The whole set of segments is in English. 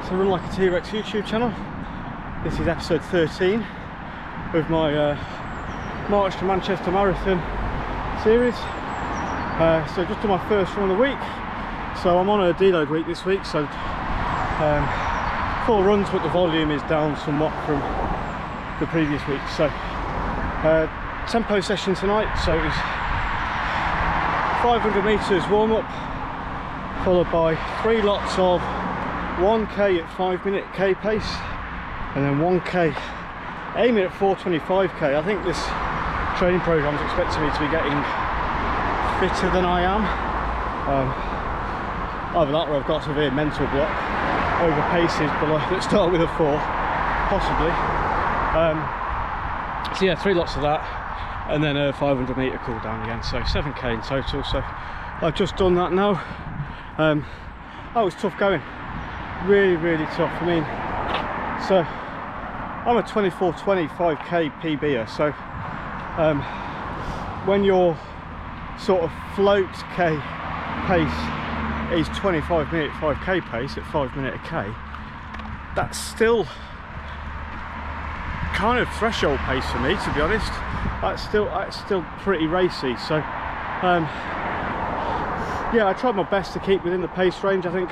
to Run Like a T-Rex YouTube channel. This is episode 13 of my March to Manchester Marathon series. So just done my first run of the week. So I'm on a deload week this week, so 4 runs, but the volume is down somewhat from the previous week. So tempo session tonight, so it was 500 metres warm up, followed by 3 lots of 1k at 5-minute K pace, and then 1k aiming at 425k. I think this training programme is expecting me to be getting fitter than I am. Either that or I've got a severe mental block over paces below that start with a 4, possibly. So yeah, 3 lots of that, and then a 500 metre cool down again, so 7k in total. So I've just done that now. That was tough going, really tough. I mean, so I'm a 24:20 5k PBer, so when your sort of float K pace is 25-minute 5k pace at 5-minute a K, that's still kind of threshold pace for me, to be honest. That's still pretty racy. So yeah, I tried my best to keep within the pace range. I think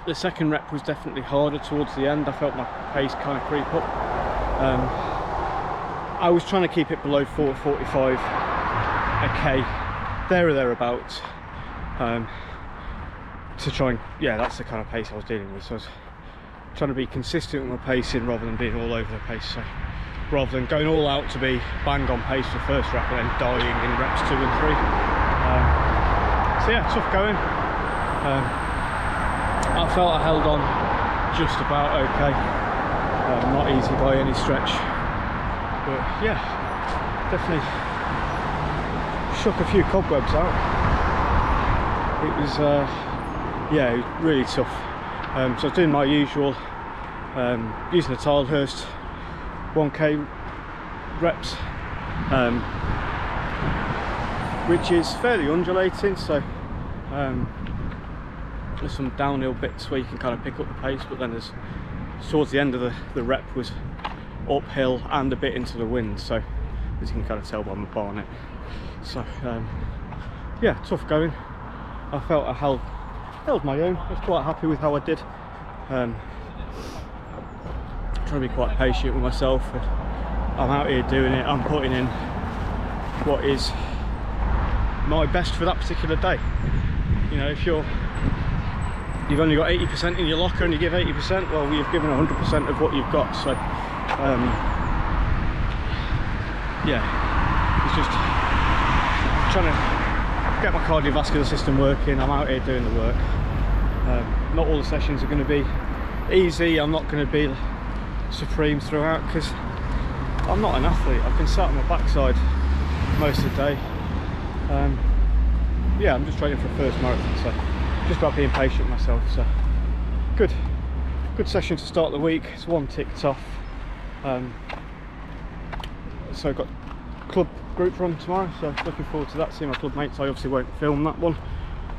the second rep was definitely harder towards the end. I felt my pace kind of creep up. I was trying to keep it below 4:45 a K, there or thereabouts, to try and, yeah, that's the kind of pace I was dealing with. So I was trying to be consistent with my pacing rather than being all over the pace. So rather than going all out to be bang on pace for the first rep and then dying in reps 2 and 3. So yeah, tough going. I felt I held on just about okay. Not easy by any stretch, but yeah, definitely shook a few cobwebs out. It was yeah, it was really tough. So I was doing my usual, using the Tilehurst 1k reps, which is fairly undulating, so there's some downhill bits where you can kind of pick up the pace, but then there's towards the end of the rep was uphill and a bit into the wind, so as you can kind of tell by my barnet. So yeah, tough going. I felt I held my own. I was quite happy with how I did. Trying to be quite patient with myself, and I'm out here doing it. I'm putting in what is my best for that particular day. You know, if you've only got 80% in your locker and you give 80%, well, you've given 100% of what you've got. So yeah, it's just trying to get my cardiovascular system working. I'm out here doing the work. Not all the sessions are going to be easy. I'm not going to be supreme throughout because I'm not an athlete. I've been sat on my backside most of the day. Yeah, I'm just training for a first marathon, so just about being patient with myself. So good session to start the week. It's 1 ticked off. So I've got club group run tomorrow, so looking forward to that, seeing my club mates. I obviously won't film that one.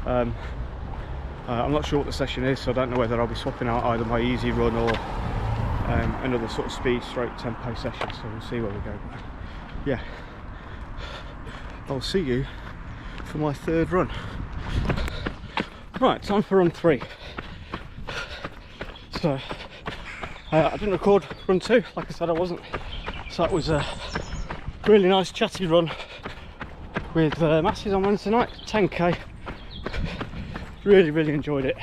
I'm not sure what the session is, so I don't know whether I'll be swapping out either my easy run or another sort of speed stroke tempo session, so we'll see where we go. But yeah, I'll see you for my 3rd run. Right, time for run 3. So I didn't record run 2, like I said I wasn't. So that was a really nice chatty run with masses on Wednesday night, 10k. Really enjoyed it.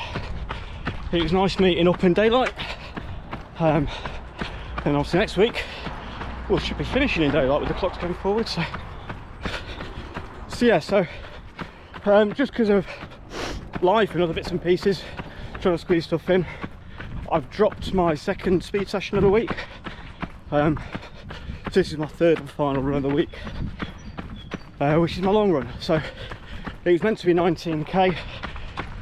It was nice meeting up in daylight. And obviously next week we should be finishing in daylight with the clocks going forward. So yeah, so just because of life and other bits and pieces, trying to squeeze stuff in, I've dropped my 2nd speed session of the week. So this is my 3rd and final run of the week, which is my long run. So it was meant to be 19k,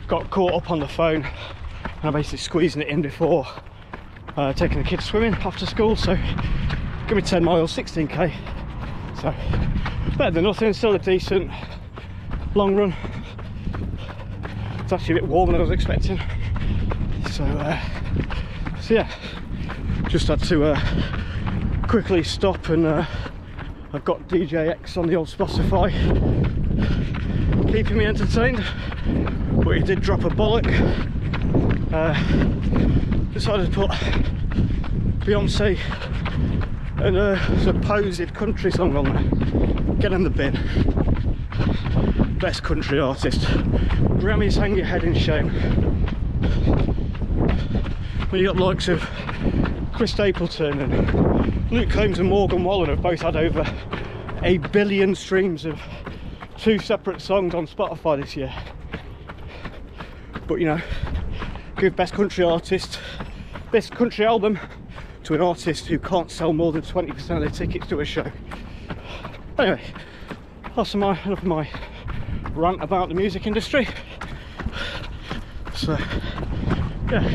got caught up on the phone, and I'm basically squeezing it in before taking the kids swimming after school. So give me 10 miles, 16k. So better than nothing, still a decent long run. It's actually a bit warmer than I was expecting. So yeah, just had to quickly stop, and I've got DJX on the old Spotify, keeping me entertained. But he did drop a bollock. Decided to put Beyonce and a supposed country song on there. Get in the bin. Best country artist. Grammys, hang your head in shame. When you got the likes of Chris Stapleton and Luke Combs and Morgan Wallen have both had over 1 billion streams of 2 separate songs on Spotify this year. But you know, give best country artist, best country album to an artist who can't sell more than 20% of their tickets to a show. Anyway, that's enough of my rant about the music industry. So yeah,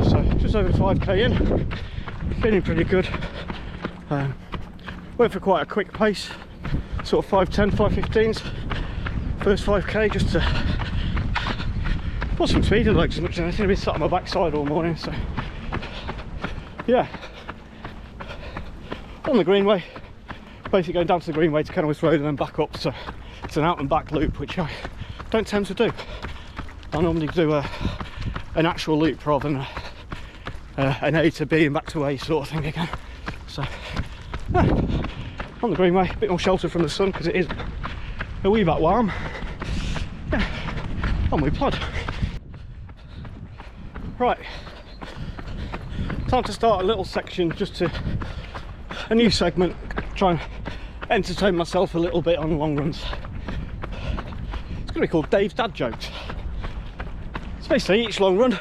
so just over 5k in, feeling pretty good. Went for quite a quick pace, sort of 5:10, 5:15s first 5k, just to put some speed in the legs as much as anything. I've been sat on my backside all morning, so yeah. On the Greenway, basically going down to the Greenway to Kenilworth Road and then back up, so it's an out and back loop, which I don't tend to do. I normally do an actual loop rather than an A to B and back to A sort of thing again. So yeah, on the Greenway, a bit more shelter from the sun because it is a wee bit warm. Yeah, on we plod. Right, time to start a little section, just to a new segment, try and entertain myself a little bit on long runs. It's going to be called Dave's Dad Jokes. It's basically each long run,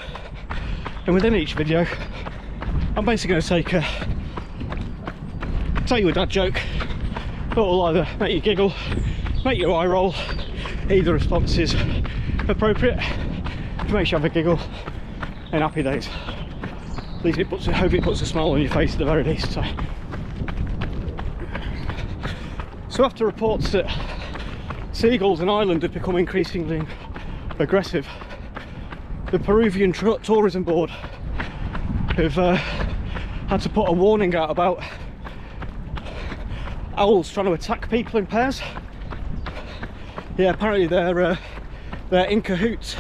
and within each video I'm basically going to tell you a dad joke that will either make you giggle, make your eye roll. Either response is appropriate. If it makes you have a giggle, and happy days. At least I hope it puts a smile on your face at the very least. So after reports that seagulls in Ireland have become increasingly aggressive, the Peruvian tourism board have had to put a warning out about owls trying to attack people in pairs. Yeah, apparently they're in cahoots.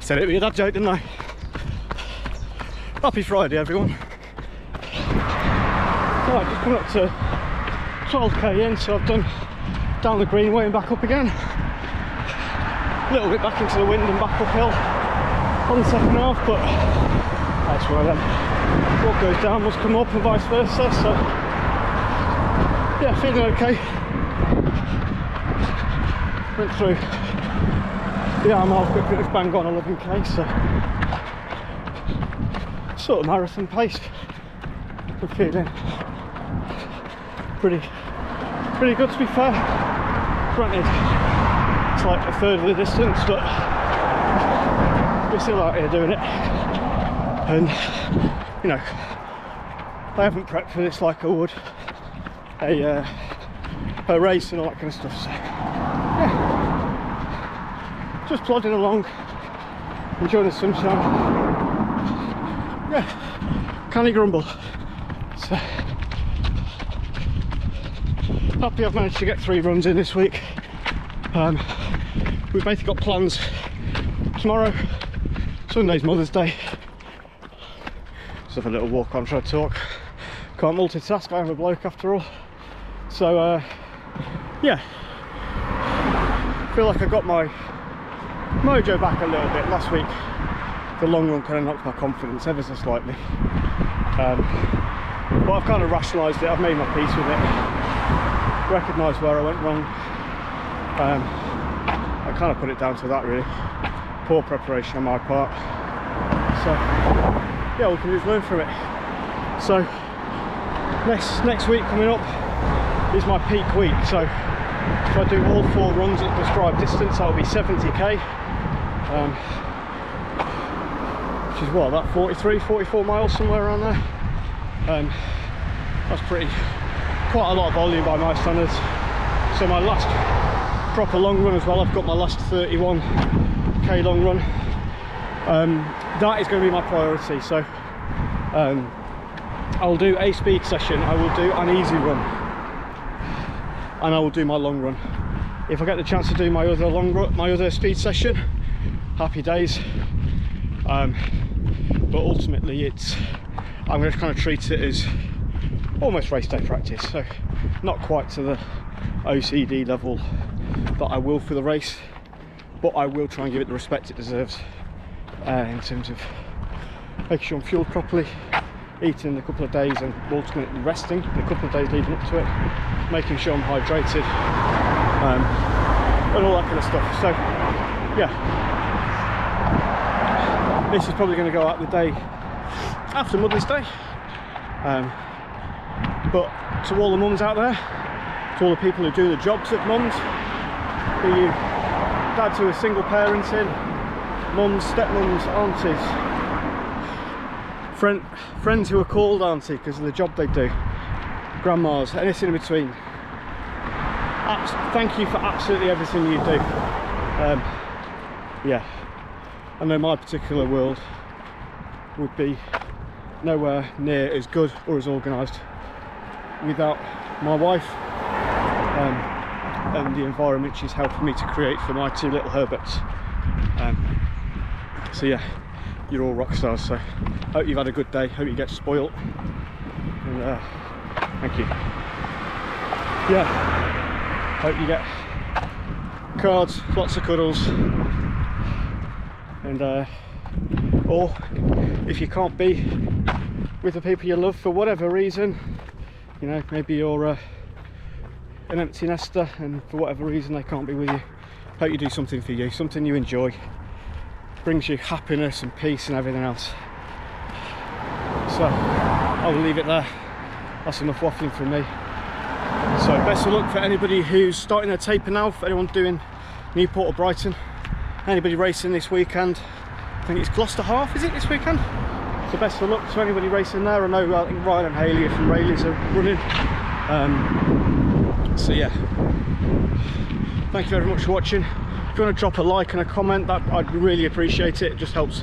Said it'd be a dad joke, didn't I? Happy Friday, everyone. Right, just coming up to 12k in, so I've done down the Greenway and back up again. A little bit back into the wind and back uphill on the second half, but that's where then what goes down must come up and vice versa. So yeah, feeling okay. Went through the arm half quickly, it's bang on 11k, so sort of marathon pace. I'm feeling pretty good, to be fair. Granted, it's like a third of the distance, but we're still out here doing it. And you know, I haven't prepped for this like I would a race and all that kind of stuff. So yeah, just plodding along, enjoying the sunshine. Yeah, can't grumble. So happy I've managed to get 3 runs in this week. We've basically got plans tomorrow. Sunday's Mother's Day. Just have a little walk on, try to talk. Can't multitask, I am a bloke after all. So yeah, feel like I got my mojo back a little bit. Last week the long run kind of knocked my confidence ever so slightly, but I've kind of rationalised it. I've made my peace with it, recognised where I went wrong. I kind of put it down to that, really. Poor preparation on my part. So yeah, we can just learn from it. So next week coming up is my peak week. So if I do all 4 runs at the prescribed distance, that'll be 70k, which is what, about 43-44 miles, somewhere around there. That's quite a lot of volume by my standards. So my last proper long run as well, I've got my last 31 5k long run. That is going to be my priority. So I'll do a speed session, I will do an easy run, and I will do my long run. If I get the chance to do my other long run, my other speed session, happy days. But ultimately I'm going to kind of treat it as almost race day practice, so not quite to the OCD level that I will for the race, but I will try and give it the respect it deserves, in terms of making sure I'm fueled properly, eating in a couple of days, and ultimately resting in a couple of days leading up to it, making sure I'm hydrated, and all that kind of stuff. So yeah, this is probably going to go out the day after Mother's Day. But to all the mums out there, to all the people who do the jobs of mums, be you dads who are single parenting, mums, stepmums, aunties, friends who are called auntie because of the job they do, grandmas, anything in between. Thank you for absolutely everything you do. Yeah, I know my particular world would be nowhere near as good or as organised without my wife, and the environment she's helping me to create for my two little Herberts. So yeah, you're all rock stars, so hope you've had a good day, hope you get spoilt, and thank you. Yeah, hope you get cards, lots of cuddles, and or if you can't be with the people you love for whatever reason, you know, maybe you're an empty nester and for whatever reason they can't be with you, hope you do something for you, something you enjoy, brings you happiness and peace and everything else. So I will leave it there, that's enough waffling from me. So best of luck for anybody who's starting their taper now, for anyone doing Newport or Brighton, anybody racing this weekend. I think it's Gloucester Half, is it, this weekend? So best of luck to anybody racing there. I know I think Ryan and Haley from Rayleigh's are running. So yeah, thank you very much for watching. If you want to drop a like and a comment, that I'd really appreciate it. It just helps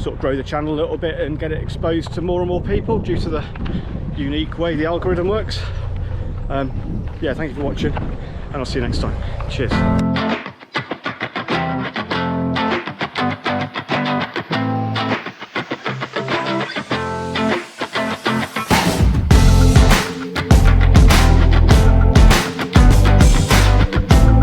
sort of grow the channel a little bit and get it exposed to more and more people due to the unique way the algorithm works. Yeah, thank you for watching, and I'll see you next time. Cheers.